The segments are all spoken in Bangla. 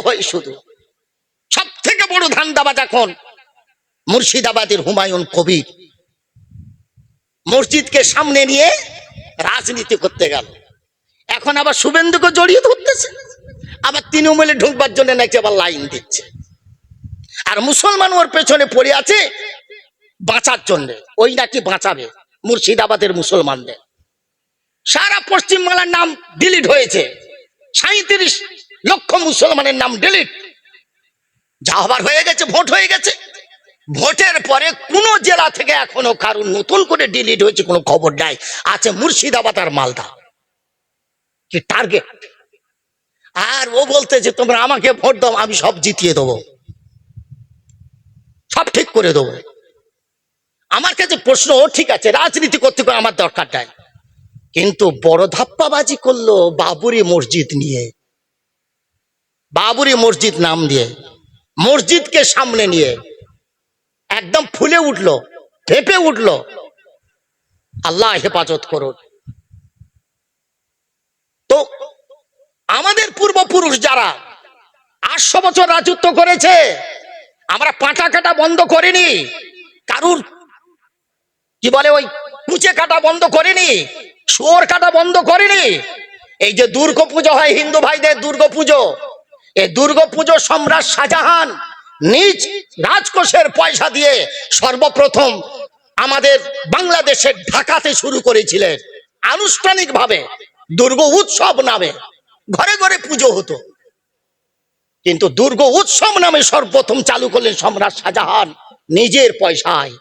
হয় শুধু। সব থেকে বড় ধান্দাবাজ এখন মুর্শিদাবাদের হুমায়ুন কবির মসজিদকে সামনে নিয়ে রাজনীতি করতে গেল। এখন আবার শুভেন্দুকে জড়িয়ে ধরতেছে, আবার তৃণমূলে ঢুকবার জন্য নাকি আবার লাইন দিচ্ছে। আর মুসলমান ওর পেছনে পড়ে আছে বাঁচার জন্য, ওই নাকি বাঁচাবে মুর্শিদাবাদের মুসলমানদের। সারা পশ্চিমবাংলার নাম ডিলিট হয়েছে, 37 লক্ষ মুসলমানের নাম ডিলিট। যা হবার হয়ে গেছে, ভোট হয়ে গেছে। ভোটের পরে কোন জেলা থেকে এখনো কারণ নতুন করে ডিলিট হয়েছে কোনো খবর নাই। আছে মুর্শিদাবাদ আর মালদা, কি টার্গেট। আর ও বলতে যে তোমরা আমাকে ভোট দাও, আমি সব জিতিয়ে দেবো, সব ঠিক করে দেবো। আমার কাছে প্রশ্ন, ঠিক আছে রাজনীতি করতে করে আমার দরকার নাই, কিন্তু বড় ধাপ্পাবাজি করলো বাবরি মসজিদ নিয়ে। বাবরি মসজিদ নাম দিয়ে মসজিদকে সামনে নিয়ে একদম ফুলে উঠলো, ফেঁপে উঠলো। আল্লাহ হেফাজত করুন। তো আমাদের পূর্বপুরুষ যারা 800 বছর রাজত্ব করেছে, আমরা পাঁটা কাটা বন্ধ করিনি, কারুর কি বলে ওই কুচে কাটা বন্ধ করিনি, শুয়োর কাটা বন্ধ করিনি। এই যে দুর্গাপুজো হয় হিন্দু ভাইদের দুর্গাপুজো, এই দুর্গাপুজো সম্রাট শাহজাহান নিজ রাজকোষের পয়সা দিয়ে সর্বপ্রথম আমাদের বাংলাদেশের ঢাকাতে শুরু করেছিলেন আনুষ্ঠানিকভাবে দুর্গা উৎসব নামে। ঘরে ঘরে পুজো হতো, কিন্তু দুর্গা উৎসব নামে সর্বপ্রথম চালু করলেন সম্রাট শাহজাহান নিজের পয়সায়।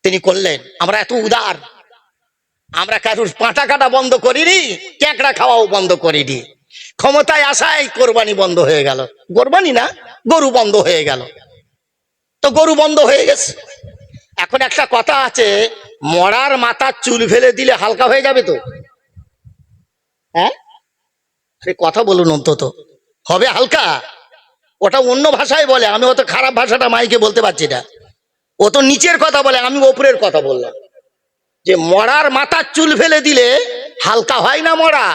তিনি করলেন। আমরা এত উদার, আমরা কারুর পাঁটা কাটা বন্ধ করিনি, ক্যাকড়া খাওয়াও বন্ধ করিনি। ক্ষমতায় আসায় কোরবানি বন্ধ হয়ে গেল, কোরবানি না গরু বন্ধ হয়ে গেল। তো গরু বন্ধ হয়ে গেছে। এখন একটা কথা আছে, মরার মাথার চুল ফেলে দিলে হালকা হয়ে যাবে তো? হ্যাঁ, কথা বলুন, অন্তত হবে হালকা? ওটা অন্য ভাষায় বলে, আমি অত খারাপ ভাষাটা মাইকে বলতে পারছি না। ও তো নিচের কথা বলে, আমি ওপরের কথা বললাম। যে মরার মাথার চুল ফেলে দিলে হালকা হয় না মরা,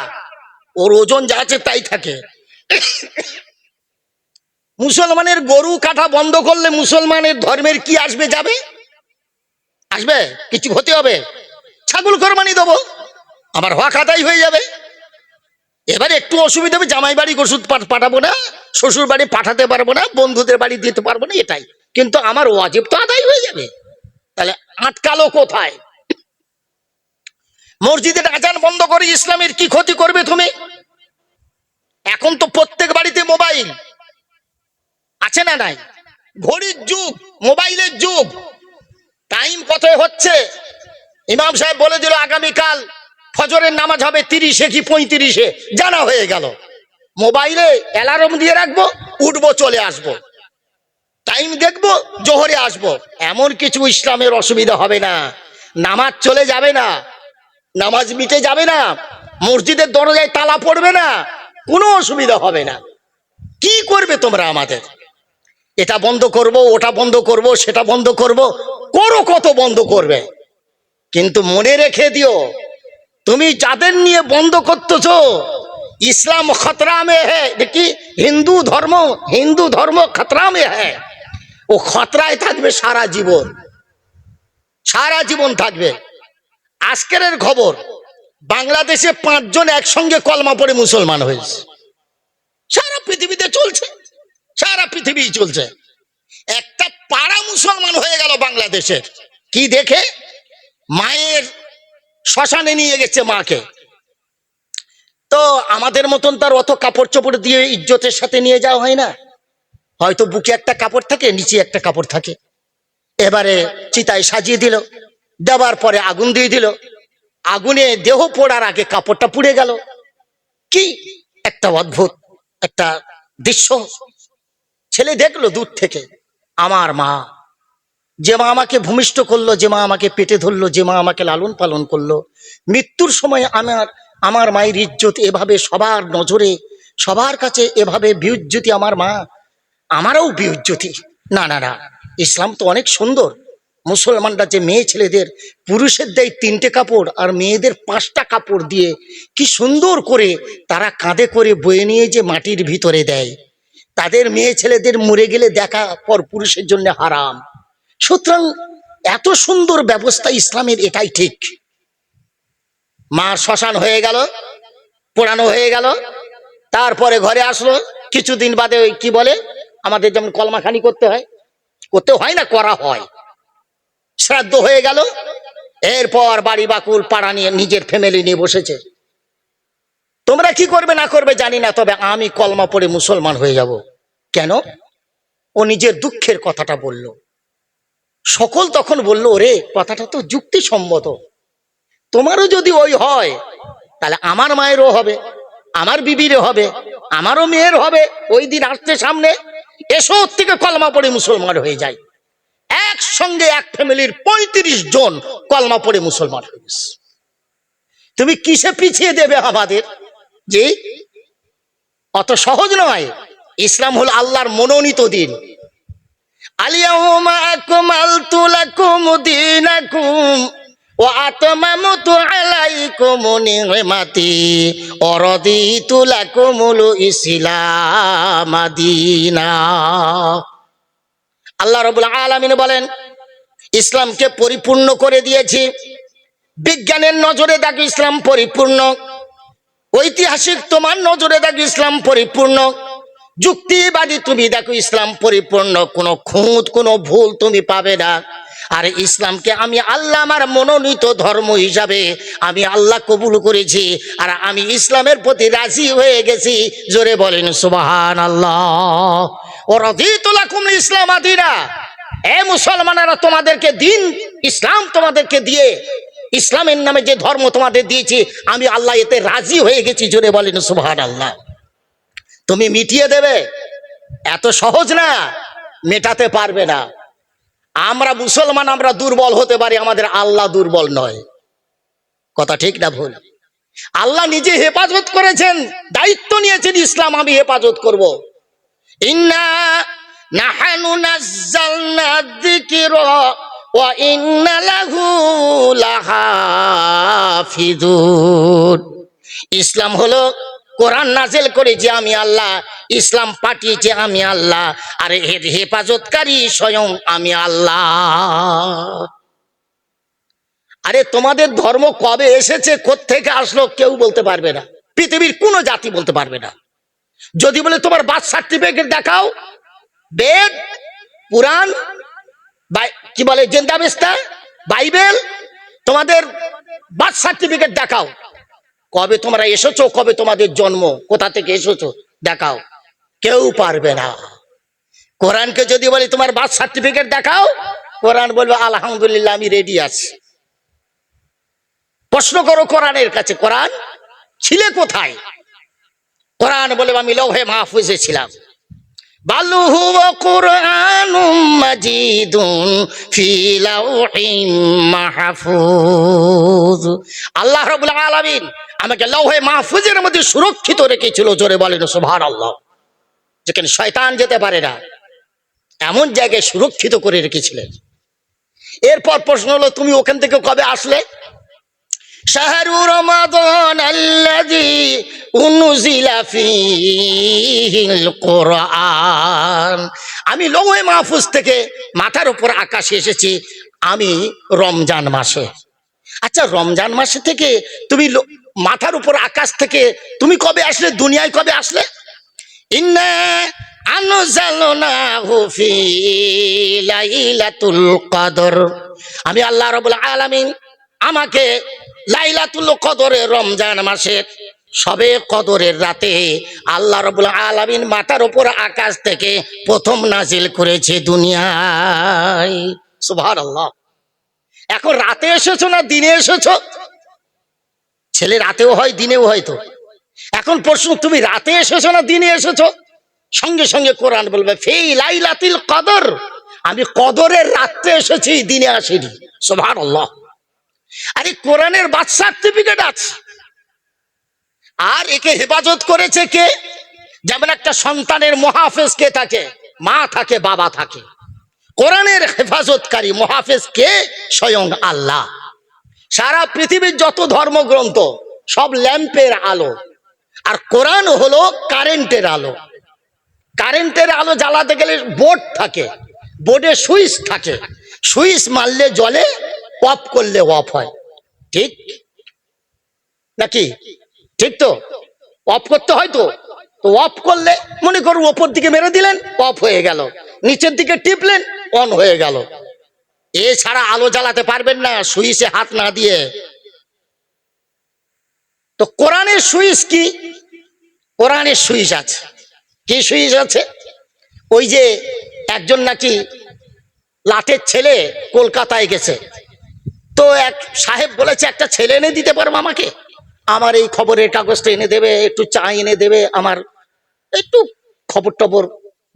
ওর ওজন যা আছে তাই থাকে। মুসলমানের গরু কাটা বন্ধ করলে মুসলমানের ধর্মের কি আসবে? যাবে, আসবে, কিছু হতে হবে। ছাগল কোরবানি দেবো, আমার হক আদায় হয়ে যাবে। এবারে একটু অসুবিধা হবে, জামাই বাড়ি ওষুধ পাঠাবো না, শ্বশুর বাড়ি পাঠাতে পারবো না, বন্ধুদের বাড়ি দিতে পারবো না, এটাই। কিন্তু আমার ওয়াজিব তো আদায় হয়ে যাবে। তাহলে আটকালো কোথায়? মসজিদের আজান বন্ধ করে ইসলামের কি ক্ষতি করবে তুমি? এখন তো প্রত্যেক বাড়িতে মোবাইল আছে না নাই? ঘড়ির যুগ, মোবাইলের যুগ। টাইম কত হচ্ছে ইমাম সাহেব বলে দিল আগামীকাল ফজরের নামাজ হবে 30-এ কি 35-এ, জানা হয়ে গেল। মোবাইলে অ্যালার্ম দিয়ে রাখবো, উঠবো, চলে আসবো, টাইম দেখবো, জোহরে আসবো। এমন কিছু ইসলামের অসুবিধা হবে না, নামাজ চলে যাবে না, নামাজ মিটে যাবে না, মসজিদের দরজায় তালা পড়বে না, কোনো অসুবিধা হবে না। কি করবে তোমরা আমাদের? এটা বন্ধ করব, ওটা বন্ধ করব, সেটা বন্ধ করব, করো, কত বন্ধ করবে। কিন্তু মনে রেখে দিও, তুমি যাদের নিয়ে বন্ধ করতেছো, ইসলাম খতরা মে হ্যায়, দেখি হিন্দু ধর্ম খতরা মে হ্যায়। ও খতরায় থাকবে সারা জীবন, সারা জীবন থাকবে। আজকের খবর, বাংলাদেশে 5 জন একসঙ্গে কলমা পড়ে মুসলমান হয়েছে। সারা পৃথিবীতে চলছে, সারা পৃথিবী চলছে। একটা পাড়া মুসলমান হয়ে গেল বাংলাদেশের। কি দেখে? মায়ের শ্মশানে নিয়ে গেছে মাকে। তো আমাদের মতন তার অত কাপড় চোপড় দিয়ে ইজ্জতের সাথে নিয়ে যাওয়া হয় না, হয়তো বুকে একটা কাপড় থাকে, নিচে একটা কাপড় থাকে। এবারে চিতায় সাজিয়ে দিল, দেওয়ার পরে আগুন দিয়ে দিল, আগুনে দেহ পোড়ার আগে কাপড়টা পুড়ে গেল। কি একটা অদ্ভুত একটা দৃশ্য। ছেলে দেখলো দূর থেকে, আমার মা, যে মা আমাকে ভূমিষ্ঠ করলো, যে মা আমাকে পেটে ধরলো, যে মা আমাকে লালন পালন করলো, মৃত্যুর সময় আমার মায়ের ইজ্জত এভাবে সবার নজরে, সবার কাছে এভাবে বিউজ্জতি, আমার মা, আমারও বিউজ্জতি। না না না, ইসলাম তো অনেক সুন্দর। মুসলমানরা যে মেয়ে ছেলেদের, পুরুষের দেয় 3টে কাপড় আর মেয়েদের 5টা কাপড় দিয়ে কি সুন্দর করে তারা কাঁধে করে বয়ে নিয়ে যে মাটির ভিতরে দেয়, তাদের মেয়ে ছেলেদের মরে গেলে দেখা পর পুরুষের জন্য হারাম। সুতরাং এত সুন্দর ব্যবস্থা ইসলামের, এটাই ঠিক। মার শ্মশান হয়ে গেল, পোড়ানো হয়ে গেল, তারপরে ঘরে আসলো, কিছুদিন বাদে ওই কি বলে আমাদের যেমন কলমাখানি করতে হয়, করতে হয় না, করা হয়, শ্রাদ্ধ হয়ে গেল, এরপর বাড়ি বাকুল পাড়া নিয়ে নিজের ফ্যামিলি নিয়ে বসেছে। তোমরা কি করবে না করবে জানি না, তবে আমি কলমা পড়ে মুসলমান হয়ে যাব। কেন? ও নিজের দুঃখের কথাটা বলল। সকল তখন বলল, ওরে কথাটা তো যুক্তিসম্মত, তোমারও যদি ওই হয় তাহলে আমার মায়েরও হবে, আমার বিবিরও হবে, আমারও মেয়ের হবে। ওই দিন আসছে সামনে, এসো ওর থেকে কলমা পড়ে মুসলমান হয়ে যায়। একসঙ্গে এক ফ্যামিলির 35 জন কলমা পড়ে মুসলমান হয়ে গেছে। তুমি কিসে পিছিয়ে দেবে আমাদের? যে অত সহজ নয়। ইসলাম হলো আল্লাহর মনোনীত দিন। আলিয়াউমা আকমালতু লাকুম দীনাকুম ওয়া আতমামতু আলাইকুম নি'মাতি ওয়া রাদিতু লাকুমুল ইসলাম দীনা। আল্লাহ রাব্বুল আলামিন বলেন, ইসলামকে পরিপূর্ণ করে দিয়েছি। বিজ্ঞানের নজরে দেখো ইসলাম পরিপূর্ণ, ঐতিহাসিক তোমার নজরে দেখো ইসলাম পরিপূর্ণ, যুক্তিবাদী তুমি দেখো ইসলাম পরিপূর্ণ, কোনো খুঁত কোনো ভুল তুমি পাবে না। আর ইসলামকে আমি আল্লাহ আমার মনোনীত ধর্ম হিসাবে আমি আল্লাহ কবুল করেছি, আর আমি ইসলামের প্রতি রাজি হয়ে গেছি। জোরে বলেন সুবহানাল্লাহ। ওয়া রাদিতু লাকুম ইসলাম দীনা। এ মুসলমানেরা, তোমাদেরকে দিন ইসলাম তোমাদেরকে দিয়ে, ইসলামের নামে যে ধর্ম তোমাদের দিয়েছি, আমি আল্লাহ এতে রাজি হয়ে গেছি। জোরে বলেন সুবহানাল্লাহ। তুমি মিটিয়ে দেবে? এত সহজ না, মেটাতে পারবে না। আমরা মুসলমান, আমরা দুর্বল হতে পারি, আমাদের আল্লাহ দুর্বল নয়। কথা ঠিক না ভুল? আল্লাহ নিজে হেফাজত করেছেন, দায়িত্ব নিয়েছেন, ইসলাম আমি হেফাজত করব। ইন্না নাহানু নাযালনা যিকরা ওয়া ইন্না লাহু লাহাফিজুন। ইসলাম হলো কোরআন নাযিল করেছি আমি আল্লাহ, ইসলাম পাঠিয়েছি আমি আল্লাহ, আর এর হেফাজতকারী স্বয়ং আমি আল্লাহ। আরে তোমাদের ধর্ম কবে এসেছে, কোত্থেকে আসলো কেউ বলতে পারবে না, পৃথিবীর কোনো জাতি বলতে পারবে না। যদি বলে তোমার বার্থ সার্টিফিকেট দেখাও, বেদ, পুরাণ, কি বলে জেন্দাবেস্তা, বাইবেল, তোমাদের বার্থ সার্টিফিকেট দেখাও, কবে তোমরা এসেছো, কবে তোমাদের জন্ম, কোথা থেকে এসেছো দেখাও, কেউ পারবে না। কোরআনকে যদি বলি তোমার বার্থ সার্টিফিকেট দেখাও, কোরআন বলবে আলহামদুলিল্লাহ আমি রেডি আছি। প্রশ্ন করো কোরআনের কাছে, কোরআন ছিলে কোথায়? কোরআন বলে আমি লৌহে মাহফুজে ছিলাম। বাল হুয়া কুরআনুম মাজিদুন ফি লাউহিম মাহফুজ। আল্লাহ রাব্বুল আলামিন আমাকে লৌহে মাহফুজের মধ্যে সুরক্ষিত রেখেছিল। জোরে বলেন সুবহানাল্লাহ। যেখানে শয়তান যেতে পারে না, এমন জায়গায় সুরক্ষিত করে রেখেছিলেন। এরপর প্রশ্ন হলো, তুমি ওখান থেকে কবে আসলে? শাহরু রমাদান আল্লাযী উনজিলা ফীহিল কুরআন। আমি লৌহে মাহফুজ থেকে মাথার উপর আকাশে এসেছি আমি রমজান মাসে। আচ্ছা, রমজান মাসে থেকে তুমি মাথার উপর আকাশ থেকে তুমি কবে আসলে, দুনিয়ায় কবে আসলে? ইন্না আনজালনাহু ফী লাইলাতুল কদর। আমি আল্লাহ রাব্বুল আলামিন আমাকে লাইলাতুল কদরে, রমজান মাসের সবে কদরের রাতে আল্লাহ রাব্বুল আলামিন মাথার উপর আকাশ থেকে প্রথম নাজিল করেছে দুনিয়ায়। সুবহানাল্লাহ। এখন রাতে এসেছো না দিনে এসেছো? ছেলে রাতেও হয় দিনেও হয়তো। এখন প্রশ্ন, তুমি রাতে এসেছো না দিনে এসেছো? সঙ্গে সঙ্গে কোরআন বলবে ফি লাইলাতুল কদর, আমি কদরের রাতে এসেছি, দিনে আসিনি। সুবহানাল্লাহ। আরে কোরআনের বার্থ সার্টিফিকেট আছে, আর একে হেফাজত করেছে কে? যেমন একটা সন্তানের মুহাফেজ কে থাকে? মা থাকে, বাবা থাকে। কোরআনের হেফাজতকারী মুহাফেজ কে? স্বয়ং আল্লাহ। সারা পৃথিবীর যত ধর্মগ্রন্থ সব ল্যাম্পের আলো, আর কোরআন হলো কারেন্টের আলো। কারেন্টের আলো জ্বালাতে গেলে বোর্ড থাকে, বোর্ডে সুইচ থাকে, সুইচ মারলে জ্বলে, অফ করলে অফ হয়। ঠিক নাকি? ঠিক তো? অফ করতে হয় তো। তো অফ করলে মনে করুন ওপর দিকে মেরে দিলেন, অফ হয়ে গেল, নিচের দিকে টিপলেন, অন হয়ে গেল। এছাড়া আলো জ্বালাতে পারবেন না সুইচে হাত না দিয়ে। তো কোরআনের সুইচ কি? কোরআনের সুইচ আছে। কি সুইচ আছে? ওই যে একজন নাকি লাটের ছেলে কলকাতায় গেছে, তো এক সাহেব বলেছে একটা ছেলে এনে দিতে পারবো আমাকে, আমার এই খবরের কাগজটা এনে দেবে, একটু চা এনে দেবে, আমার একটু খবর টবর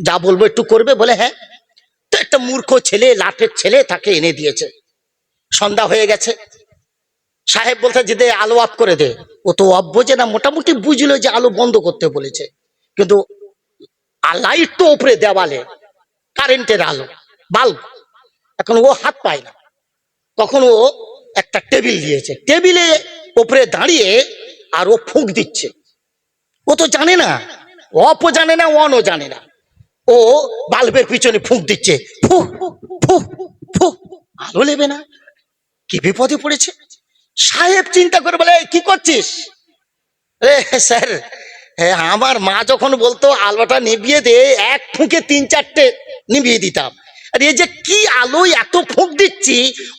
যা বলবো একটু করবে। বলে হ্যাঁ। তো একটা মূর্খ ছেলে, লাটের ছেলে, তাকে এনে দিয়েছে। সন্ধ্যা হয়ে গেছে, সাহেব বলতে যে দে আলো অফ করে দে। ও তো অফ বোঝে না, মোটামুটি বুঝলো যে আলো বন্ধ করতে বলেছে, কিন্তু লাইট তো উপরে দেওয়ালে, কারেন্টের আলো, বাল্ব, এখন ও হাত পায় না। তখন ও একটা টেবিল দিয়েছে, টেবিলে উপরে দাঁড়িয়ে আর ও ফুঁক দিচ্ছে। ও তো জানে না, অফও জানে না, অনও জানে না, ও বাল্বের পিছনে ফুঁক দিচ্ছে, ফু ফু ফু, আলো নেবে না। কি বিপদে পড়েছে। সাহেব চিন্তা করে বলে কি করছিস? স্যার, আমার মা যখন বলতো আলোটা নিভিয়ে দে, এক ফুঁকে 3-4টে নিভিয়ে দিতাম। আর এই যে কি আলো, এত ফুঁক দিচ্ছি,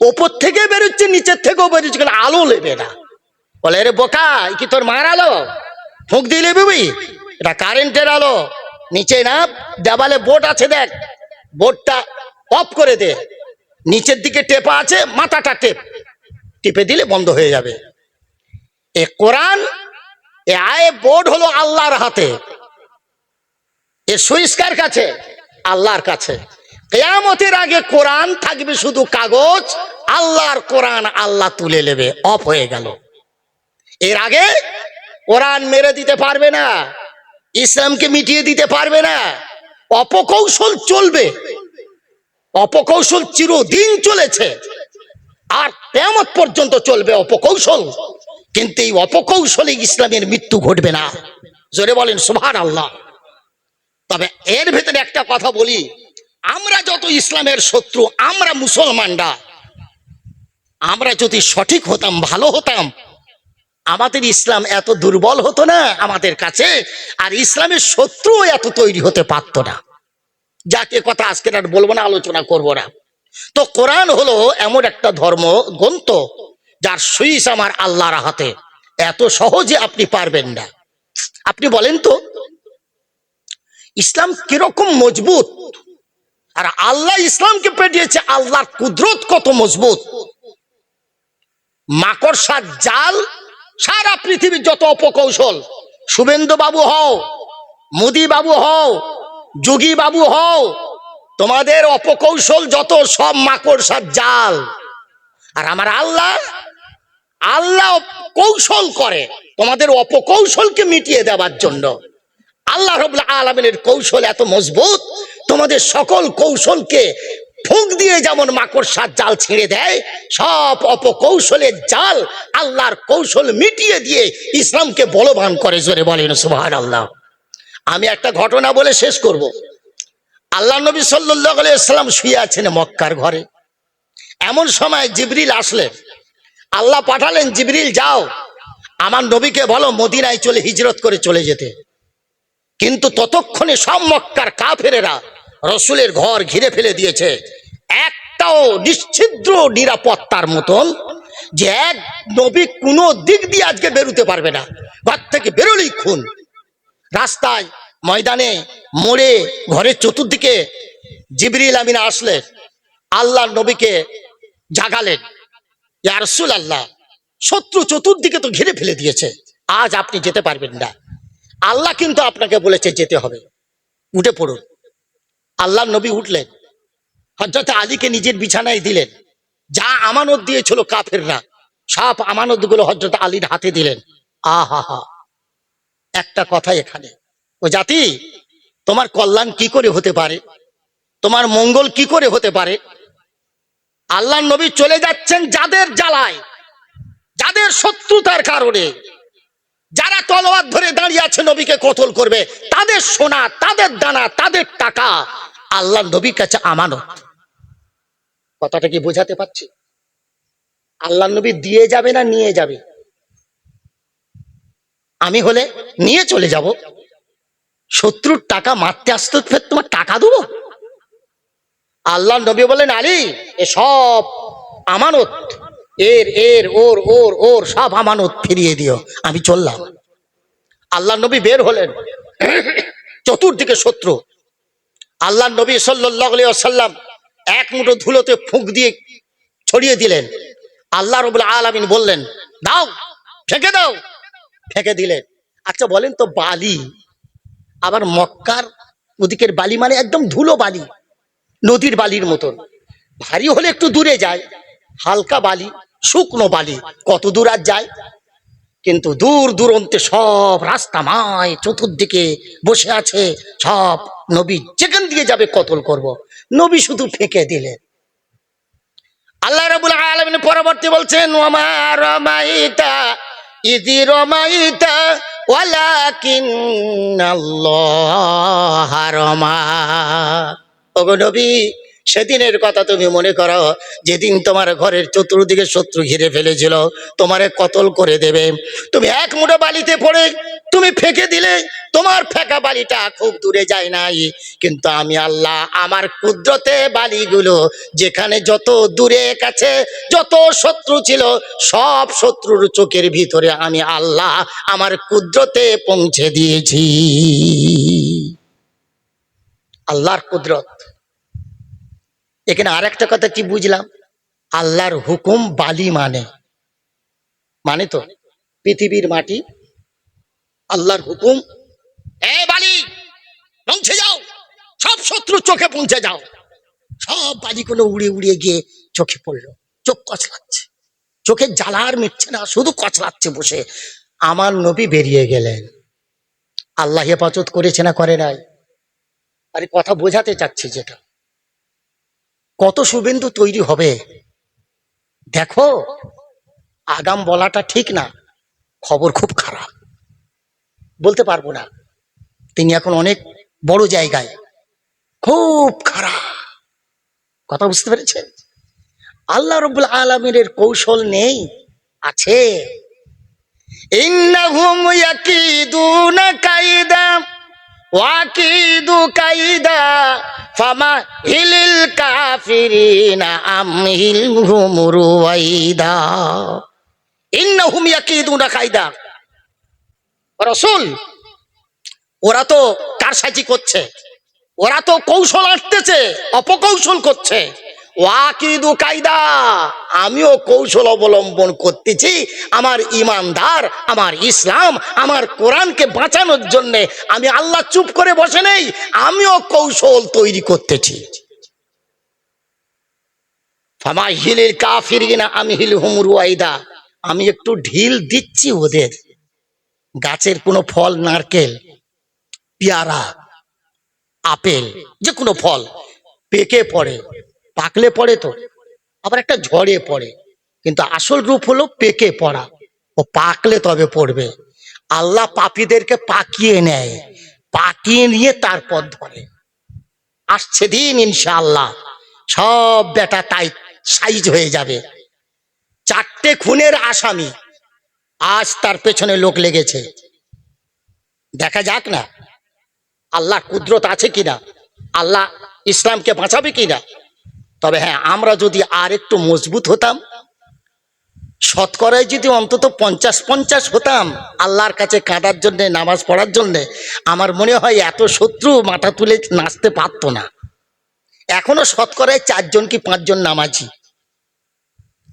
ওপর থেকে বেরোচ্ছে, নিচের থেকেও বেরোচ্ছে, কেন আলো নেবে না। বলে রে বোকা, কি তোর মার আলো? ফুঁক দিয়ে নেবি? এটা কারেন্টের আলো। নিচে না দেওয়ালে বোর্ড আছে, দেখ, বোর্ডটা অফ করে দে, নিচের দিকে টেপা আছে, মাথাটা টিপে দিলে বন্ধ হয়ে যাবে। এ কোরআন, এ আয়ে বোর্ড হলো আল্লাহর হাতে, এ সুইচ কার কাছে? আল্লাহর কাছে। কিয়ামতের আগে কোরআন থাকবে শুধু কাগজ, আল্লাহর কোরআন আল্লাহ তুলে নেবে, অফ হয়ে গেল। এর আগে কোরআন মেরে দিতে পারবে না, ইসলামকে মিটিয়ে দিতে পারবে না। অপকৌশল চলবে, অপকৌশল চিরদিন চলেছে, আর কিয়ামত পর্যন্ত চলবে অপকৌশল। কিন্তু এই অপকৌশলে ইসলামের মৃত্যু ঘটবে না। জোরে বলেন সুবহানাল্লাহ। তবে এর ভেতরে একটা কথা বলি, আমরা যত ইসলামের শত্রু, আমরা মুসলমানরা, আমরা যদি সঠিক হতাম, ভালো হতাম, আমাদের ইসলাম এত দুর্বল হতো না আমাদের কাছে, আর ইসলামের শত্রু এত তৈরি হতে পারতো না। যাকে কথা আজকে আর বলবো না, আলোচনা করবো না। তো কোরআন হলো এমন একটা ধর্ম গ্রন্থ যার সুইচ আমার আল্লাহর হাতে, এত সহজে আপনি পারবেন না। আপনি বলেন তো ইসলাম কিরকম মজবুত, আর আল্লাহ ইসলামকে পাঠিয়েছে, আল্লাহর কুদরত কত মজবুত। মাকড়সার জাল, সারা পৃথিবীর যত অপকৌশল, শুভেন্দু বাবু হও, মোদি বাবু হও, যোগী বাবু হও, তোমাদের অপকৌশল যত সব মাকড়সার জাল। আর আমার আল্লাহ, আল্লাহ কৌশল করে তোমাদের অপকৌশলকে মিটিয়ে দেওয়ার জন্য। আল্লাহ রাব্বুল আলামিনের কৌশল এত মজবুত, তোমাদের সকল কৌশলকে ফুঁক দিয়ে যেমন মাকড়সার জাল ছিঁড়ে দেয়, সব অপকৌশলের জাল আল্লাহর কৌশল মিটিয়ে দিয়ে ইসলামকে বলবান করে। জোরে বলেন সুবহানাল্লাহ। আমি একটা ঘটনা বলে শেষ করব। আল্লাহ নবী সাল্লাল্লাহু আলাইহি ওয়াসাল্লাম শুয়ে আছেন মক্কার ঘরে। এমন সময় জিবরিল আসলেন। আল্লাহ পাঠালেন, জিবরিল যাও আমার নবীকে বলো মদিনায় চলে হিজরত করে চলে যেতে। কিন্তু ততক্ষণে সব মক্কার কাফেরেরা রসুলের ঘর ঘিরে ফেলে দিয়েছে, একটাও নিশ্ছিদ্র নিরাপত্তার মতন, যে এক নবী কোনো দিক দিয়ে আজকে বেরোতে পারবে না, ঘর থেকে বেরোলেই খুন। রাস্তায়, ময়দানে, মোড়ে, ঘরের চতুর্দিকে জিবরিল আমিন আসলেন, আল্লাহ নবীকে জাগালেন, ইয়া রাসূলুল্লাহ, শত্রু চতুর্দিকে তো ঘিরে ফেলে দিয়েছে, আজ আপনি যেতে পারবেন না। আল্লাহ কিন্তু আপনাকে বলেছে যেতে হবে, উঠে পড়ুন। আল্লাহ নবী উঠলেন, হযরত আলীকে নিজের বিছানায় দিলেন, যা আমানত দিয়েছিল কাফেররা সব আমানত গুলো হযরত আলীর হাতে দিলেন। আহা হা, একটা কথা এখানে, ও জাতি, তোমার কল্যাণ কি করে হতে পারে? তোমার মঙ্গল কি করে হতে পারে? আল্লাহ নবী চলে যাচ্ছেন যাদের জ্বালায়, যাদের শত্রুতার কারণে, যারা তলোয়ার ধরে দাঁড়িয়ে আছে নবীকে কতল করবে, তাদের সোনা, তাদের দানা, তাদের টাকা আল্লাহ নবীর কাছে আমানত। কথাটা কি বোঝাতে পারছি? আল্লাহ নবী দিয়ে যাবে না নিয়ে যাবে? আমি হলে নিয়ে চলে যাব। শত্রুর টাকা মারতে আসতে ফের তোমার টাকা দেবো? আল্লাহ নবী বলেন, আলী এসব আমানত, এর এর ওর ওর ওর সব আমানত ফিরিয়ে দিও, আমি চললাম। আল্লাহ নবী বের হলেন, চতুর্দিকে শত্রু। আল্লাহ নবী সাল্লাল্লাহু আলাইহি ওয়াসাল্লাম এক মুঠো ধুলোতে ফুঁক দিয়ে ছড়িয়ে দিলেন। আল্লাহ রাব্বুল আলামিন বললেন, দাও, ফেঁকে দাও। ফেঁকে দিলেন। আচ্ছা বলেন তো, বালি, আবার মক্কার ওদিকের বালি মানে একদম ধুলো বালি, নদীর বালির মতন, ভারী হলে একটু দূরে যায়, হালকা বালি, শুকনো বালি, কত দূর আর যায়? কিন্তু দূর দূরান্তে সব রাস্তামায় চতুর্দিকে বসে আছে সব নবী, যেখান দিয়ে যাবে কতল করব। নবী শুধু ফেঁকে দিলেন। আল্লাহ রাব্বুল আলামিন পরবর্তী বলছেন, ওমা রামাইতা ইযি রামাইতা ওয়ালাকিন্নাল্লাহা রামা। ওগো নবী, সেদিনের কথা তুমি মনে করো, যেদিন তোমার ঘরের চতুর্দিকে শত্রু ঘিরে ফেলেছিল, তোমারে কতল করে দেবে। তুমি এক মুঠো বালিতে পড়ে তুমি ফেঁকে দিলে, তোমার ফেঁকা বালিটা খুব দূরে যায় নাই, কিন্তু আমি আল্লাহ আমার কুদরতে বালিগুলো যেখানে যত দূরে কাছে যত শত্রু ছিল, সব শত্রুর চোখের ভিতরে আমি আল্লাহ আমার কুদরতে পৌঁছে দিয়েছি। আল্লাহর কুদরত। এখানে আর একটা কথা কি বুঝলাম? আল্লাহর হুকুম বালি মানে তো পৃথিবীর মাটি, আল্লাহর হুকুম, এ বালি পৌঁছে যাও, সব শত্রু চোখে পৌঁছে যাও। সব বালিগুলো উড়ে উড়িয়ে গিয়ে চোখে পড়লো, চোখ কচলাচ্ছে, চোখের জ্বালা আর মিটছে না, শুধু কচলাচ্ছে বসে। আমার নবী বেরিয়ে গেলেন। আল্লাহ হেফাজত করেছে না করে নাই? আরে কথা বোঝাতে চাচ্ছি, যেটা কত শুভেন্দু তৈরি হবে দেখো। আগাম বলাটা ঠিক না, খবর খুব খারাপ, বলতে পারবো না। তিনি এখন অনেক বড় জায়গায়, খুব খারাপ। কথা বুঝতে পেরেছেন? আল্লাহ রাব্বুল আলামিনের কৌশল নেই, আছে। ইন্নাহুম ইয়াকিদুনা কাইদা ওয়াকিদু কাইদা ফামাহিলিল কাফিরিনা আমহিলহুম রুওয়াইদা। ইন্নাহুম ইয়াকিদুনা কাইদা। রাসূল, ওরা তো কারসাজি করছে, ওরা তো কৌশল আঁটতেছে, অপকৌশল করছে। ওয়াকিদু কায়দা, আমিও কৌশল অবলম্বন করতেছি আমার ইমানদার, আমার ইসলাম, আমার কোরআনকে বাঁচানোর জন্য। আমি আল্লাহ চুপ করে বসে নেই, আমিও কৌশল তৈরি করতেছি। ফামাহিলিল কাফিরিনা আমহিলহুম রুওয়াইদা, আমি একটু ঢিল দিচ্ছি ওদের। গাছের কোনো ফল, নারকেল, পেয়ারা, আপেল, যে কোনো ফল পেকে পড়ে, পাকলে পড়ে তো, আবার একটা ঝড়ে পড়ে, কিন্তু আসল রূপ হলো পেকে পড়া, ও পাকলে তবে পড়বে। আল্লাহ পাপীদেরকে পাকিয়ে নেয়, পাকিয়ে নিয়ে তারপর ধরে। আসছে দিন ইনশাআল্লাহ, সব বেটা তাই সাইজ হয়ে যাবে। 4টে খুনের আসামি, আজ তার পেছনে লোক লেগেছে। দেখা যাক না আল্লাহ কুদরত আছে কিনা, আল্লাহ ইসলামকে বাঁচাবে কিনা। তবে হ্যাঁ, আমরা যদি আর একটু মজবুত হতাম, শতকরায় যদি অন্তত 50-50 হতাম আল্লাহর কাছে কাঁদার জন্য, নামাজ পড়ার জন্য, আমার মনে হয় এত শত্রু মাথা তুলে নাচতে পারতো না। এখনো শতকরায় 4 জন কি 5 জন নামাজি,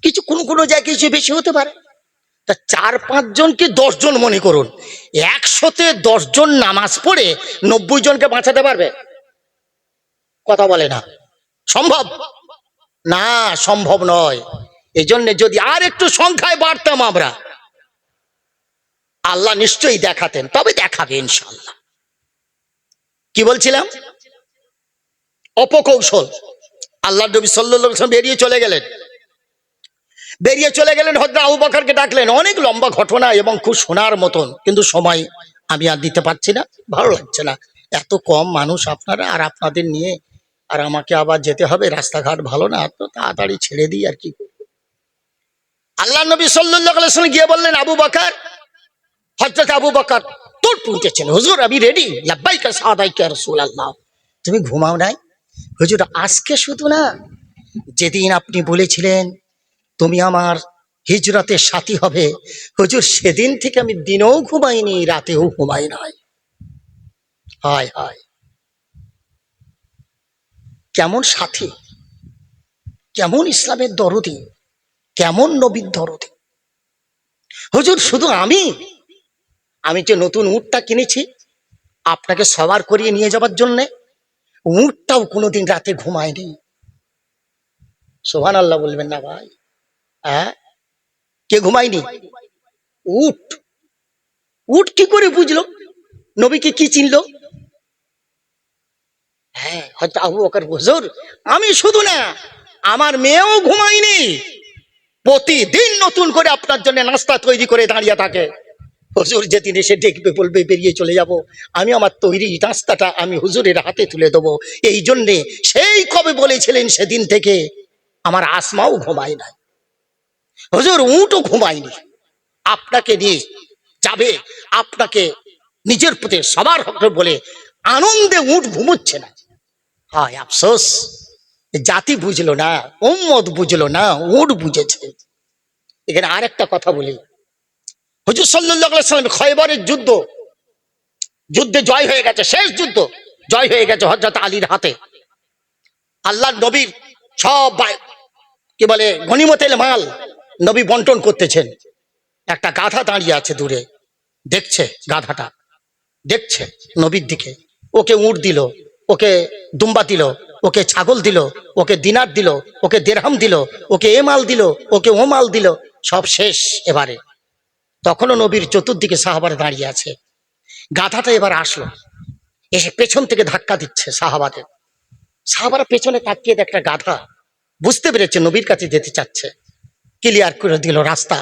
কিছু কোনো জায়গায় কিছু বেশি হতে পারে। তা 4-5 জন কি 10 জন মনে করুন, 100তে 10 জন নামাজ পড়ে 90 জনকে বাঁচাতে পারবে? কথা বলে না, সম্ভব না, সম্ভব নয়। এই জন্য যদি আর একটু সংখ্যায় বাড়তাম আমরা, আল্লাহ নিশ্চয়ই দেখাতেন, তবে দেখাবে ইনশাআল্লাহ। কি বলছিলাম? অপকৌশল। আল্লাহ নবী সাল্লাল্লাহু আলাইহি ওয়াসাল্লাম বেরিয়ে চলে গেলেন হযরত আবু বকরকে ডাকলেন। অনেক লম্বা ঘটনা এবং খুব শোনার মতন, কিন্তু সময় আমি আর দিতে পারছি না, ভালো লাগছে না, এত কম মানুষ আপনারা, আর আপনাদের নিয়ে আর আমাকে আবার যেতে হবে, রাস্তাঘাট ভালো না, তো তাড়াতাড়ি ছেড়ে দিই আর কি। আল্লাহ নবী সাল্লাল্লাহু আলাইহি ওয়াসাল্লাম গিয়ে বললেন, আবু বকর, হযরত আবু বকর তোর উঠেছেন, হুজুর আমি রেডি, লাব্বাইকা সাদাইকা ইয়া রাসূলুল্লাহ। তুমি ঘুমাও নাই? হুজুর আজকে শুধু না, যেদিন আপনি বলেছিলেন তুমি আমার হিজরতের সাথী হবে, হুজুর সেদিন থেকে আমি দিনেও ঘুমাইনি, রাতেও ঘুমাই নাই। হায় হায়, কেমন সাথী, কেমন ইসলামের দরদি, কেমন নবীর দরদি। হুজুর শুধু আমি যে নতুন উটটা কিনেছি আপনাকে সবার করিয়ে নিয়ে যাবার জন্যে, উটটাও কোনোদিন রাতে ঘুমায়নি। সুবহানাল্লাহ বলবেন না ভাই? হ্যাঁ, কে ঘুমায়নি? উট। উট কি করে বুঝলো নবীকে, কি চিনলো? হ্যাঁ, হয়তো আবু বকর, হুজুর আমি শুধু না, আমার মেয়েও ঘুমায়নি, প্রতিদিন নতুন করে আপনার জন্য নাস্তা তৈরি করে দাঁড়িয়ে থাকে। হুজুর যেদিন এসে দেখবে বলবে বেরিয়ে চলে যাব, আমি আমার তৈরি নাস্তাটা আমি হুজুরের হাতে তুলে দেবো। এই জন্যে সেই কবে বলেছিলেন সেদিন থেকে আমার আসমাও ঘুমায় নাই, হুজুর উটও ঘুমায়নি। আপনাকে নিয়ে যাবে, আপনাকে নিজের প্রতি সবার হক বলে আনন্দে উট ঘুমোচ্ছে না। হায় আফসোস, জাতি বুঝলো না, উম্মত বুঝলো না, উট বুঝেছে। এখানে আরেকটা কথা বলি, হুজুর সাল্লাল্লাহু আলাইহি ওয়াসাল্লাম খয়বরের যুদ্ধে জয় হয়ে গেছে, শেষ যুদ্ধ জয় হয়ে গেছে হযরত আলীর হাতে। আল্লাহর নবীর সব কি বলে গনিমতের মাল নবী বন্টন করতেছেন। একটা গাধা দাঁড়িয়ে আছে দূরে, দেখছে, গাধাটা দেখছে নবীর দিকে, ওকে উট দিল, ওকে দুম্বা দিল, ওকে ছাগল দিল, ওকে দিনার দিল, ওকে দেরহাম দিল, ওকে এ মাল দিল, ওকে ও মাল দিল, সব শেষ এবারে। তখনও নবীর চতুর্দিকে সাহাবারা দাঁড়িয়ে আছে। গাধাটা এবার আসলো, এসে পেছন থেকে ধাক্কা দিচ্ছে সাহাবাদের। সাহাবারা পেছনে তাকিয়ে একটা গাধা, বুঝতে পেরেছে নবীর কাছে যেতে চাচ্ছে, ক্লিয়ার করে দিল রাস্তা।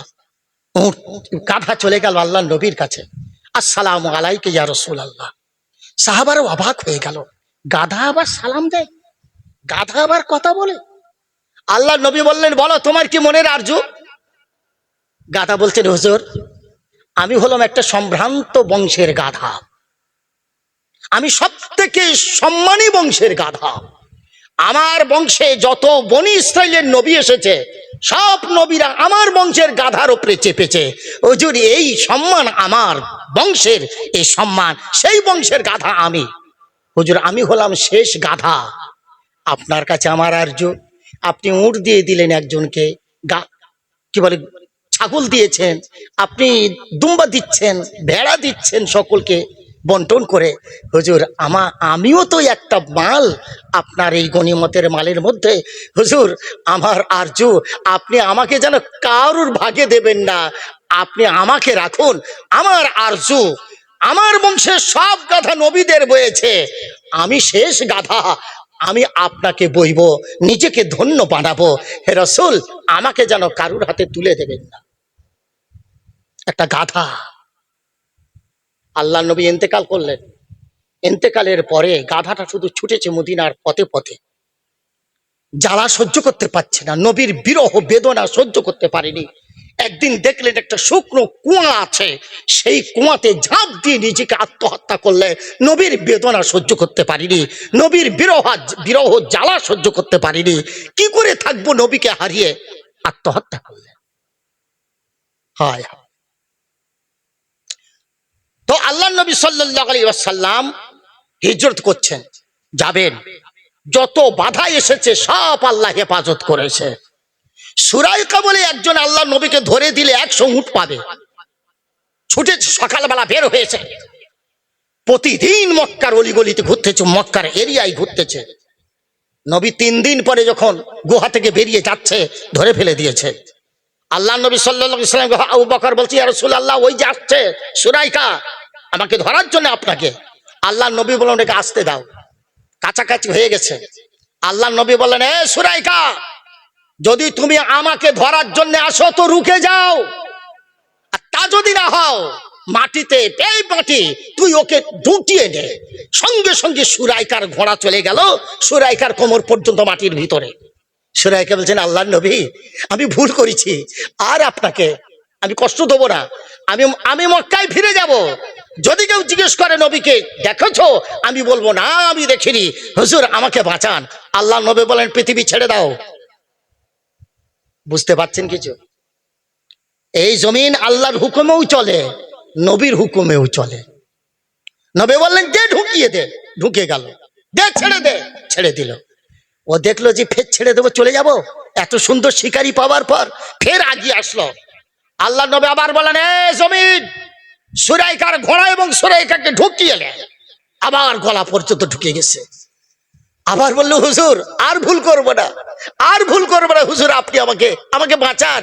গাধা চলে গেল আল্লাহ নবীর কাছে। আসসালামু আলাইকা ইয়া রাসূলুল্লাহ। সাহাবারা অবাক হয়ে গেল, গাধা আবার সালাম দেয়, গাধা আবার কথা বলে। আল্লাহ নবী বললেন, বলো তোমার কি মনের আরজু? গাধা বলছেন, হুজুর আমি হলাম একটা সম্ভ্রান্ত বংশের গাধা, আমি সব থেকে সম্মানী বংশের গাধা। আমার বংশে যত বনি ইসরাইলের নবী এসেছে, সব নবীরা আমার বংশের গাধার উপরে চেপেছে। হুজুর এই সম্মান আমার বংশের, এই সম্মান সেই বংশের গাধা আমি। হুজুর আমি হলাম শেষ গাধা, আপনার কাছে আমার আরজু, আপনি উট দিয়ে দিলেন একজনকে, কি বলে ছাগল দিয়েছেন, আপনি দুম্বা দিচ্ছেন, ভেড়া দিচ্ছেন, সকলকে বন্টন করে। হুজুর আমিও তো একটা মাল আপনার এই গনিমতের মালের মধ্যে। হুজুর আমার আরজু, আপনি আমাকে যেন কারুর ভাগে দেবেন না, আপনি আমাকে রাখুন। আমার আরজু, আমার বংশের সব গাধা নবীদের বয়েছে, আমি শেষ গাধা, আমি আপনাকে বইব, নিজেকে ধন্য বানাবো। হে রাসূল, আমাকে যেন কারুর হাতে তুলে দেবেন না। একটা গাধা। আল্লাহ নবী ইন্তেকাল করলেন। ইন্তেকালের পরে গাধাটা শুধু ছুটেছে মদিনার পথে পথে, জ্বালা সহ্য করতে পারছে না, নবীর বিরহ বেদনা সহ্য করতে পারেনি। একদিন দেখলেন একটা শুকনো কুয়া আছে, সেই কুয়াতে ঝাঁপ দিয়ে নিজেকে আত্মহত্যা করলে। নবীর বেদনা সহ্য করতে পারিনি, নবীর বিরহ জ্বালা সহ্য করতে পারিনি, কি করে থাকবো নবীকে হারিয়ে, আত্মহত্যা করলেন। হায় হায়। তো আল্লাহ নবী সাল্লাল্লাহু আলাইহি ওয়াসাল্লাম হিজরত করছেন, যাবেন, যত বাধা এসেছে সব আল্লাহ হেফাজত করেছে। সুরাইকা বলে একজন আল্লাহ নবীকে ধরে দিলে 100 উট পাবে, ছুটেছে, সকালবেলা বের হয়েছে, প্রতিদিন মক্কার অলিগলিতে ঘুরতেছে, মক্কার এরিয়ায় ঘুরতেছে। নবী 3 দিন পরে যখন গুহা থেকে বেরিয়ে যাচ্ছে, ধরে ফেলে দিয়েছে। আল্লাহ নবী সাল্লাল্লাহু আলাইহি ওয়াসাল্লাম আবু বকর বলছে, ইয়া রাসূলুল্লাহ ওই যে আসছে সুরাইকা আমাকে ধরার জন্য আপনাকে। আল্লাহ নবী বললেন, ওকে আসতে দাও। কাছাকাছি হয়ে গেছে। আল্লাহ নবী বললেন, এ সুরাইকা, যদি তুমি আমাকে ধরার জন্য আসো তো রুকে যাও, আর তা যদি না হও মাটিতে এই মাটি তুই ওকে ঢুকিয়ে দে। সঙ্গে সঙ্গে সুরাইকার ঘোড়া চলে গেল সুরাইকার কোমর পর্যন্ত মাটির ভিতরে। সুরাইকা বলছেন, আল্লাহর নবী, আমি ভুল করেছি, আর আপনাকে আমি কষ্ট দেবো না, আমি আমি মক্কায় ফিরে যাব। যদি কেউ জিজ্ঞেস করে নবীকে দেখেছো, আমি বলবো না আমি দেখিনি, হুজুর আমাকে বাঁচান। আল্লাহ নবী বলেন, পৃথিবী ছেড়ে দাও। বুঝতে পারছেন কিছু? এই জমিন আল্লাহর হুকুমেও চলে, নবীর হুকুমেও চলে। নবী বললেন, দে ঢুকিয়ে দে, ঢুকে গেল। দে ছেড়ে দে, ছেড়ে দিল। ও দেখলো যে ফের ছেড়ে দেবো, চলে যাব, এত সুন্দর শিকারি পাওয়ার পর ফের আগিয়ে আসলো। আল্লাহ নবী আবার বলেন, এ জমিন, সুরাইকার ঘোড়া এবং সুরাইকাকে ঢুকিয়ে নে। আবার গলা পর্যন্ত ঢুকে গেছে। আবার বললো, হুজুর আর ভুল করবো না, আর ভুল করবো না, হুজুর আপনি আমাকে আমাকে বাঁচান।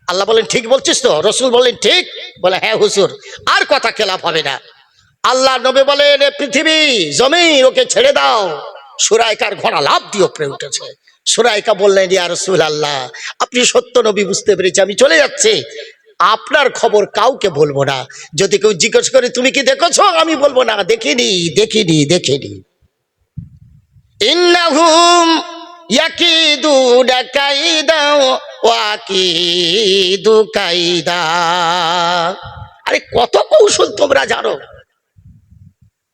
আল্লাহ বলেন, ঠিক বলছিস তো? রসুল বলেন, ঠিক। বলে, হ্যাঁ হুজুর, আর কথা খেলাফ হবে না। আল্লাহ নবী বলেন, পৃথিবী জমিন ওকে ছেড়ে দাও। সুরাইকার ঘোড়া লাফ দিয়ে উপরে উঠেছে। সুরাইকা বললেন, ইয়া রাসূলুল্লাহ, আপনি সত্য নবী, বুঝতে পেরেছি, আমি চলে যাচ্ছি, আপনার খবর কাউকে বলবো না। যদি কেউ জিজ্ঞেস করে তুমি কি দেখেছো, আমি বলবো না দেখিনি, দেখিনি, দেখিনি। ইন্নাহুম ইয়াকিদুনা কাইদা ওয়া আকিদু কাইদা। আরে কত কৌশল তোমরা জানো।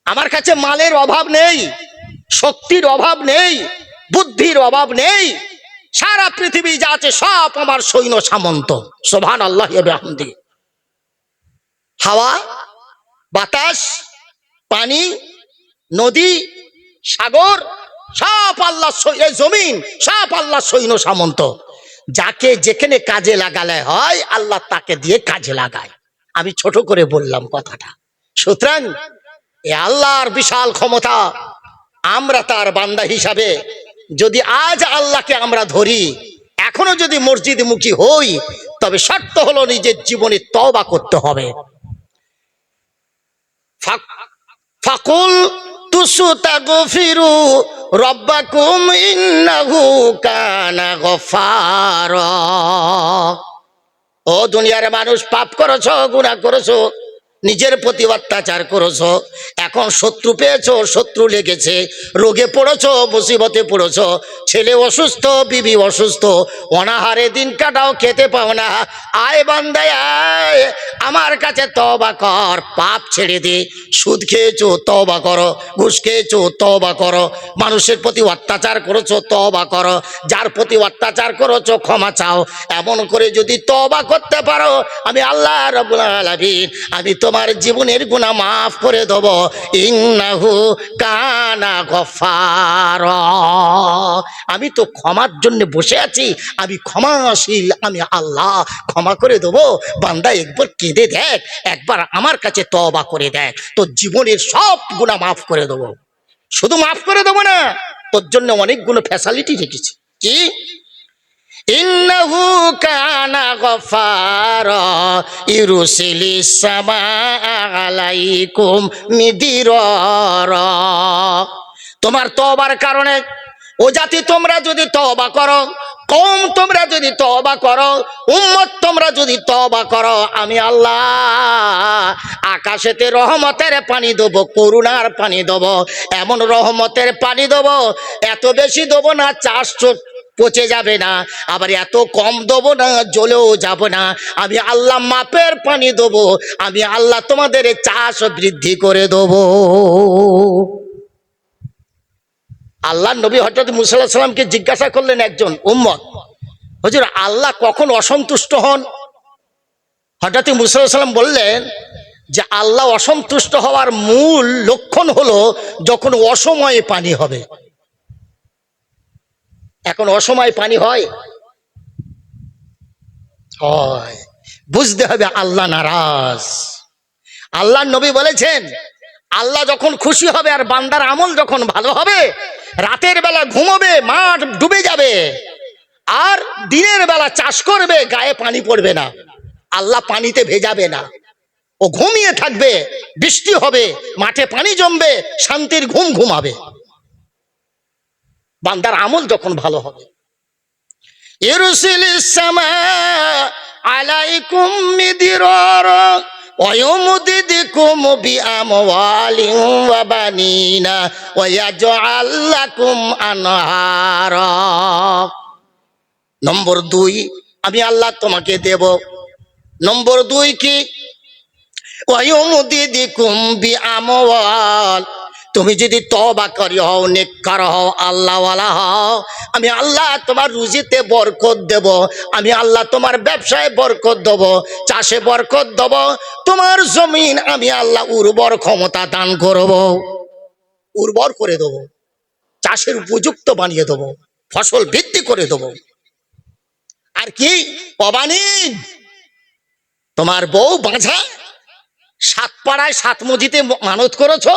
আমার কাছে মালের অভাব নেই, শক্তির অভাব নেই, বুদ্ধির অভাব নেই, সারা পৃথিবী যা আছে সব আমার সৈন্য সামন্ত। সুবহানাল্লাহ ওয়া বিহামদি। হাওয়া, বাতাস, পানি, নদী, সাগর, সব আল্লাহ, এই জমিন সব আল্লাহ সৈন্য সামন্ত। যাকে যেখানে কাজে লাগালে হয় আল্লাহ তাকে দিয়ে কাজে লাগায়। আমি ছোট করে বললাম কথাটা। সুতরাং এ আল্লাহর বিশাল ক্ষমতা, আমরা তার বান্দা হিসাবে যদি আজ আল্লাহকে আমরা ধরি, এখনো যদি মসজিদ মুখী হই, তবে শর্ত হলো নিজের জীবনে তওবা করতে হবে। ফাকুল তুসতাগফিরু রাব্বাকুম ইন্নাহু কানা গফফারা। ও দুনিয়ার মানুষ, পাপ করেছো, গুনাহ করেছো, নিজের প্রতি অত্যাচার করেছো, এখন শত্রু পেয়েছো, শত্রু লেগেছে, রোগে পড়েছো, মুসিবতে পড়েছো, ছেলে অসুস্থ, বিবি অসুস্থ, অনাহারে দিন কাটাও, খেতে পাও না। আয় বান্দায় আয়, আমার কাছে তওবা কর, পাপ ছেড়ে দে। সুদ খেয়েছো, তওবা করো। ঘুষ খেয়েছো, তওবা করো। মানুষের প্রতি অত্যাচার করেছো, তওবা করো। যার প্রতি অত্যাচার করেছো ক্ষমা চাও। এমন করে যদি তওবা করতে পারো, আমি আল্লাহ রাব্বুল আলামিন আমি তোমার জীবনের গুনাহ মাফ করে দেব। ইন্নাহু কানা গফফারা। আমি তো ক্ষমার জন্য বসে আছি, আমি ক্ষমাশীল, আমি আল্লাহ, ক্ষমা করে দেবো। বান্দা একবার কেঁদে দেখ, একবার আমার কাছে তওবা করে দেখ, তোর জীবনের সব গুনাহ মাফ করে দেবো। শুধু মাফ করে দেবো না, তোর জন্য অনেকগুলো ফ্যাসিলিটি রেখেছি। কি? ইন্নাহু কানা গফফারা ইরসিলিস সামাআ আলাইকুম মিদরারা। তোমার তওবার কারণে ও জাতি তোমরা যদি তওবা করো, কওম তোমরা যদি তওবা করো, উম্মত তোমরা যদি তওবা করো, আমি আল্লাহ আকাশেতে রহমতের পানি দেবো, করুণার পানি দেবো। এমন রহমতের পানি দেবো, এত বেশি দেবো না চাষ পচে যাবে না, আবার এত কম দেবো না জ্বলেও যাব না। আমি আল্লাহ মাপের পানি দেবো, আমি আল্লাহ তোমাদের চাষ বৃদ্ধি করে দেবো। আল্লাহ নবী হযরত মুসা আলাইহিস সালামকে জিজ্ঞাসা করলেন একজন উম্মত, হুজুর আল্লাহ কখন অসন্তুষ্ট হন? হযরত মুসা আলাইহিস সালাম বললেন যে আল্লাহ অসন্তুষ্ট হওয়ার মূল লক্ষণ হলো যখন অসময়ে পানি হবে। এখন অসময়ে পানি হয়, হয়, বুঝতে হবে আল্লাহ নারাজ। আল্লাহ নবী বলেছেন আল্লাহ যখন খুশি হবে আর বান্দার আমল যখন ভালো হবে, রাতের বেলা ঘুমোবে, মাঠ ডুবে যাবে, আর দিনের বেলা চাষ করবে, গায়ে পানি পড়বে না, আল্লাহ পানিতে ভেজাবে না, ও ঘুমিয়ে থাকবে, বৃষ্টি হবে, মাঠে পানি জমবে, শান্তির ঘুম ঘুমাবে। বান্দার আমল যখন ভালো হবে। ইরসিলিস সামা আলাইকুম মিদরারা ওয়া ইউমদিদকুম বিআমওয়ালিন ওয়া বানিনা ওয়া ইয়াজআল লাকুম আনহারা। নম্বর 2, আমি আল্লাহ তোমাকে দেব। নম্বর 2 কি? ওয়া ইউমদিদকুম বিআমওয়াল, তুমি যদি তওবা করি হও, নেককার হও, আল্লাহওয়ালা হও, আমি আল্লাহ তোমার রুজিতে বরকত দেব। আমি আল্লাহ তোমার ব্যবসায় বরকত দেব, চাষে বরকত দেব, তোমার জমিন আমি আল্লাহ উর্বর ক্ষমতা দান করব, উর্বর করে দেব, চাষের উপযুক্ত বানিয়ে দেব, ফসল বৃদ্ধি করে দেব। আর কি? অবানিন, তোমার বউ বাঁঝা, 7 পাড়ায় 7 মসজিদে মানত করেছো,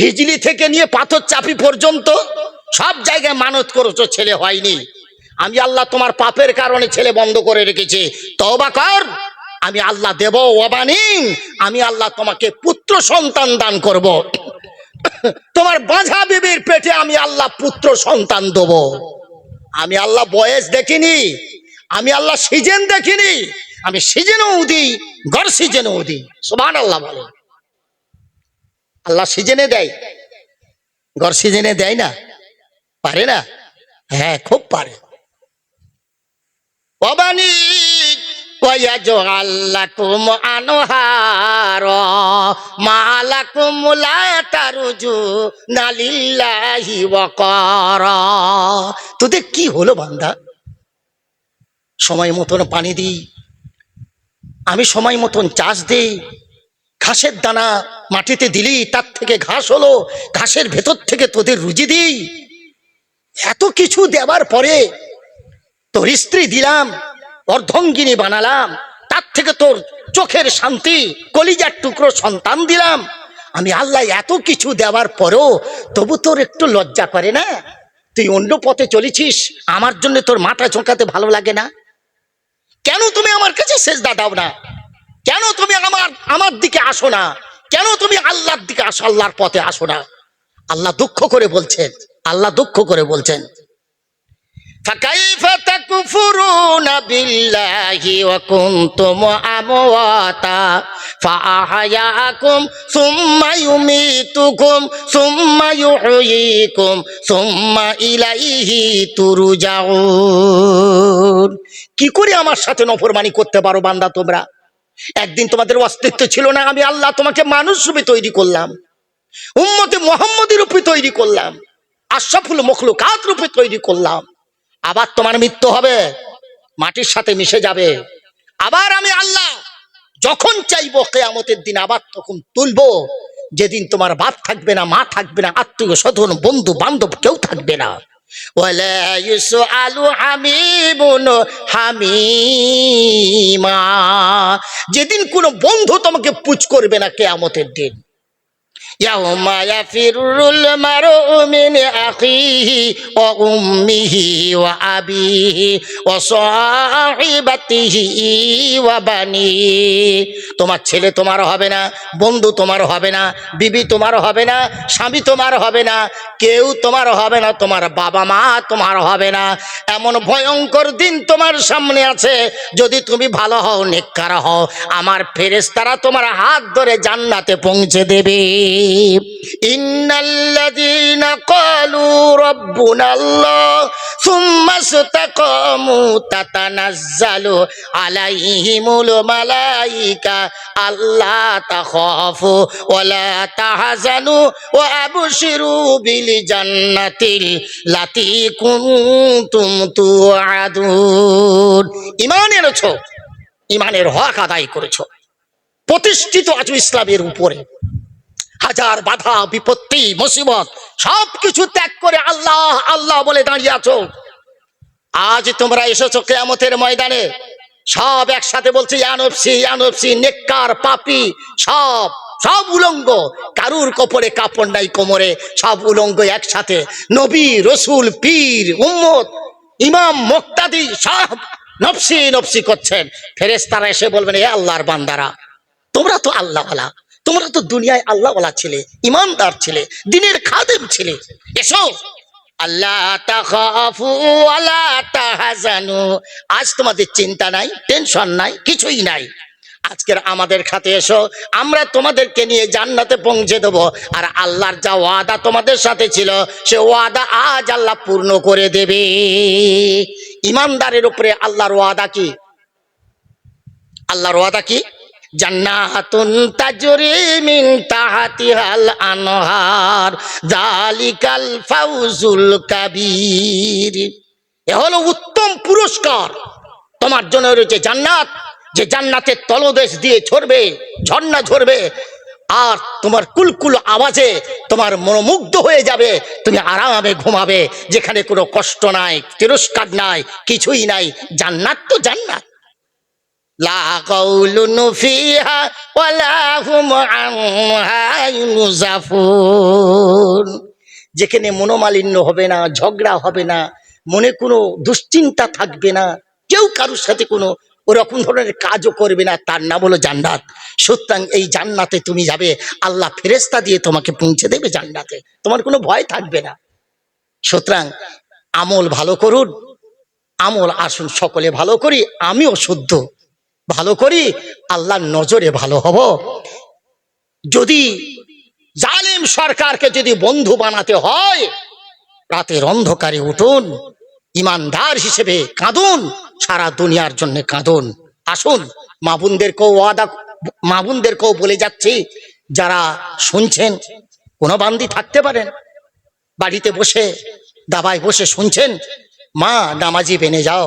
হিজলি থেকে নিয়ে পাথর চাপি পর্যন্ত সব জায়গায় মানত করেছো, ছেলে হয়নি। আমি আল্লাহ তোমার পাপের কারণে ছেলে বন্ধ করে রেখেছি, তওবা কর, আমি আল্লাহ দেব। ওয়াবানিন, আমি আল্লাহ তোমাকে পুত্র সন্তান দান করব। তোমার বাঁঝা বিবির পেটে আমি আল্লাহ পুত্র সন্তান দেব। আমি আল্লাহ বয়স দেখিনি, আমি আল্লাহ সিজন দেখিনি, আমি সিজনেও দিই, গড় সিজনেও দিই। সুবহানাল্লাহ বলো। আল্লাহ সিজনে দেয়, গড় সিজনে দেয় না? পারে না? হ্যাঁ, খুব পারে। ওয়াবানি ওয়া ইয়াজআল লাকুম আনহারা মা লাকুম লা তারজুনা লিল্লাহি ওয়াকারা। তোদের কি হলো বান্দা? সময় মতন পানি দিই, আমি সময় মতন চাষ দিই, ঘাসের দানা মাটিতে দিলি তার থেকে ঘাস হলো, ঘাসের ভেতর থেকে তোদের রুজি দিই। এত কিছু দেওয়ার পরে তোর স্ত্রী দিলাম, অর্ধঙ্গিনী বানালাম, তার থেকে তোর চোখের শান্তি, কলিজার টুকরো সন্তান দিলাম। আমি আল্লাহ এত কিছু দেওয়ার পরেও তবু তোর একটু লজ্জা করে না? তুই অন্য পথে চলেছিস, আমার জন্য তোর মাথা ঝোঁকাতে ভালো লাগে না? কেন তুমি আমার কাছে সেজদা দাও না? কেন তুমি আমার দিকে আসো না? কেন তুমি আল্লাহর দিকে আসো, আল্লাহর পথে আসো না? আল্লাহ দুঃখ করে বলছেন, আল্লাহ দুঃখ করে বলছেন, ফাকাইফা তাকফুরুনা বিল্লাহি ওয়া কুনতুম আমওয়াতা ফাআহয়াকুম সুম্মা ইউমীতুকুম সুম্মা ইউহয়ীকুম সুম্মা ইলাইহি তুরজাউন। কি করে আমার সাথে নফরমানি করতে পারো বান্দা তোমরা? একদিন তোমাদের অস্তিত্ব ছিল না, আমি আল্লাহ তোমাকে মানুষ রূপে তৈরি করলাম, উম্মতে মুহাম্মদী রূপে তৈরি করলাম, আশরাফুল মখলুকাত রূপে তৈরি করলাম। আবার তোমার মৃত্যু হবে, মাটির সাথে মিশে যাবে। আবার আমি আল্লাহ যখন চাইবো কিয়ামতের দিন আবার তখন তুলবো, যেদিন তোমার বাপ থাকবে না, মা থাকবে না, আত্মীয় স্বজন বন্ধু বান্ধব কেউ থাকবে না। ওয়ালা ইউসআলু হামিমুন হামিমা, যেদিন কোনো বন্ধু তোমাকে পুছ করবে না কিয়ামতের দিন। ইয়াউমা ইয়াফিরুল মারউ মিন আখিহি ওয়া উম্মিহি ওয়া আবিহি ওয়া সাহিবাতিহি ওয়া বানিহি। তোমার ছেলে তোমার হবে না, বন্ধু তোমার হবে না, বিবি তোমার হবে না, স্বামী তোমার হবে না, কেউ তোমার হবে না, তোমার বাবা মা তোমার হবে না। এমন ভয়ঙ্কর দিন তোমার সামনে আছে, যদি তুমি ভালো হও, নেককার হও, আমার ফেরেশতারা তোমার হাত ধরে জান্নাতে পৌঁছে দেবে। ইন্নাল্লাযীনা ক্বালু রাব্বুনাল্লাহ সুম্মা ইসতাকামু তাতানাজ্জালু আলাইহিমুল মালায়েকা আল্লা তাখাফু ওয়া লা তাহজানু ওয়া আবশিরু বিল জান্নাতিল লাতী কুনতুম তুআদুন। ঈমান এনেছো, ঈমানের হক আদায় করেছো, প্রতিষ্ঠিত আছো ইসলামের উপরে, হাজার বাধা বিপত্তি মুসিবত সবকিছু ত্যাগ করে আল্লাহ আল্লাহ বলে দাঁড়িয়ে আছো। আজ তোমরা এসেছো কিয়ামতের ময়দানে, সব একসাথে বলছে ইয়া নফসি ইয়া নফসি, নেককার পাপী সব সব উলঙ্গ, কারুর কপরে কাপড় নাই কোমরে, সব উলঙ্গ একসাথে। নবী রসুল পীর উম্মত ইমাম মুক্তাদি সব নফসি নফসি করছেন। ফেরেশতারা এসে বলবেন, এ আল্লাহর বান্দারা, তোমরা তো আল্লাহওয়ালা, তোমরা তো দুনিয়ায় আল্লাহওয়ালা ছিলে, ইমানদার ছিলে, দ্বীনের খাদেম ছিলে, এসো আল্লাহ তাখাফু ওয়ালা তাহজানু, আজ তোমাদের চিন্তা নাই, টেনশন নাই, কিছুই নাই। আজকের আমাদের খাতে এসো, আমরা তোমাদেরকে নিয়ে জান্নাতে পৌঁছে দেবো। আর আল্লাহর যা ওয়াদা তোমাদের সাথে ছিল, সে ওয়াদা আজ আল্লাহ পূর্ণ করে দেবে। ইমানদারের উপরে আল্লাহর ওয়াদা কি? আল্লাহর ওয়াদা কি? জান্নাতুন তাজরি মিন তাহতিহাল আনহার যালিকাল ফাউজুল কাবীর। এ হলো উত্তম পুরস্কার। তোমার জন্য রয়েছে জান্নাত, যে জান্নাতের তলদেশ দিয়ে ঝরবে, ঝর্ণা ঝরবে, আর তোমার কুলকুল আওয়াজে তোমার মনোমুগ্ধ হয়ে যাবে। তুমি আরামে ঘুমাবে, যেখানে কোনো কষ্ট নাই, তিরস্কার নাই, কিছুই নাই। জান্নাত তো জান্নাত। লা কাউলুন ফিহা ওয়ালা হুম আনহা ইউনজাফুন, যেখানে মনোমালিন্য হবে না, ঝগড়া হবে না, মনে কোনো দুশ্চিন্তা থাকবে না, কেউ কারোর সাথে কোনো ওরকম ধরনের কাজও করবে না, তার নাম হলো জান্নাত। সুতরাং এই জান্নাতে তুমি যাবে, আল্লাহ ফেরেশতা দিয়ে তোমাকে পৌঁছে দেবে জান্নাতে, তোমার কোনো ভয় থাকবে না। সুতরাং আমল ভালো করুন, আমল আসুন সকলে ভালো করি, আমিও শুদ্ধ ভালো করি, আল্লাহর নজরে ভালো হব। যদি জালিম সরকারকে যদি বন্ধু বানাতে হয়, রাতের অন্ধকারে উঠুন, ইমানদার হিসেবে কাঁদুন, সারা দুনিয়ার জন্য কাঁদুন। আসুন, মা বোনদেরকেও বলে যাচ্ছি, যারা শুনছেন, কোনো বান্দি থাকতে পারেন বাড়িতে বসে দাবায় বসে শুনছেন, মা নামাজি বেনে যাও।